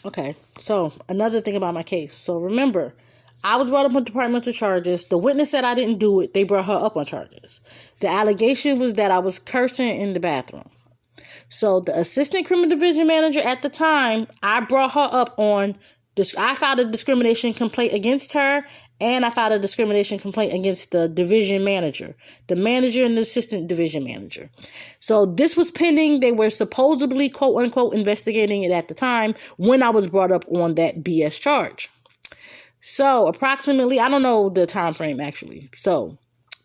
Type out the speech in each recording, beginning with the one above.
Okay, so another thing about my case. So remember, I was brought up on departmental charges. The witness said I didn't do it. They brought her up on charges. The allegation was that I was cursing in the bathroom. So the assistant criminal division manager at the time, I brought her up on this. I filed a discrimination complaint against her, and I filed a discrimination complaint against the division manager, the manager and the assistant division manager. So this was pending. They were supposedly, quote unquote, investigating it at the time when I was brought up on that BS charge. So approximately, I don't know the time frame actually. So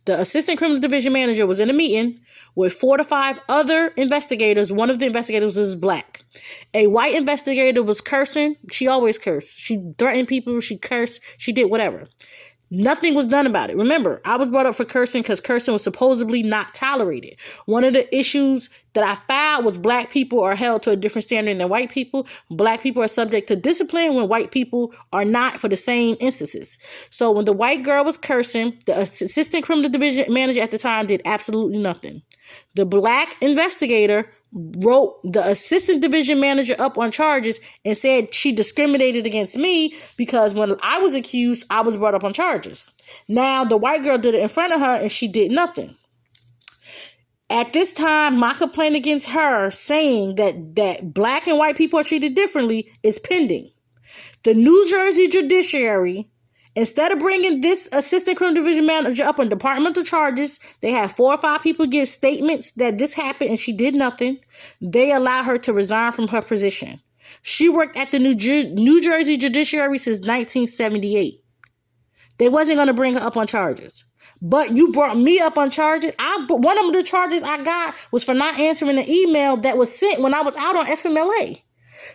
the assistant criminal division manager was in a meeting with 4 to 5 other investigators. One of the investigators was black. A white investigator was cursing. She always cursed. She threatened people. She cursed. She did whatever. Nothing was done about it. Remember, I was brought up for cursing because cursing was supposedly not tolerated. One of the issues that I filed was black people are held to a different standard than white people. Black people are subject to discipline when white people are not for the same instances. So when the white girl was cursing, the assistant criminal division manager at the time did absolutely nothing. The black investigator wrote the assistant division manager up on charges and said she discriminated against me because when I was accused, I was brought up on charges. Now, the white girl did it in front of her and she did nothing. At this time, my complaint against her saying that black and white people are treated differently is pending. The New Jersey judiciary, instead of bringing this assistant criminal division manager up on departmental charges, they had 4 or 5 people give statements that this happened and she did nothing. They allowed her to resign from her position. She worked at the New Jersey judiciary since 1978. They wasn't going to bring her up on charges. But you brought me up on charges. One of the charges I got was for not answering an email that was sent when I was out on FMLA.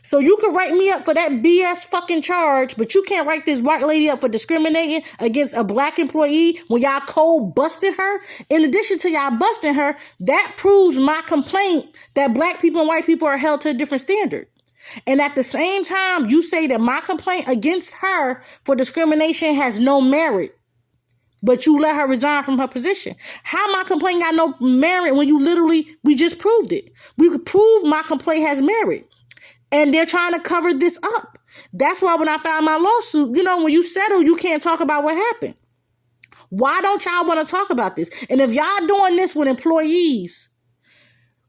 So you could write me up for that BS fucking charge, but you can't write this white lady up for discriminating against a black employee when y'all cold busted her. In addition to y'all busting her, that proves my complaint that black people and white people are held to a different standard. And at the same time, you say that my complaint against her for discrimination has no merit, but you let her resign from her position. How my complaint got no merit when we just proved it. We could prove my complaint has merit. And they're trying to cover this up. That's why when I filed my lawsuit, when you settle, you can't talk about what happened. Why don't y'all want to talk about this? And if y'all doing this with employees,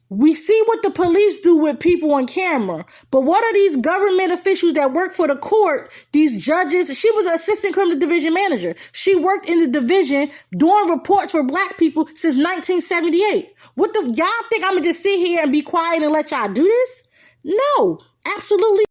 we see what the police do with people on camera. But what are these government officials that work for the court, these judges? She was an assistant criminal division manager. She worked in the division doing reports for black people since 1978. Y'all think I'm going to just sit here and be quiet and let y'all do this? No, absolutely.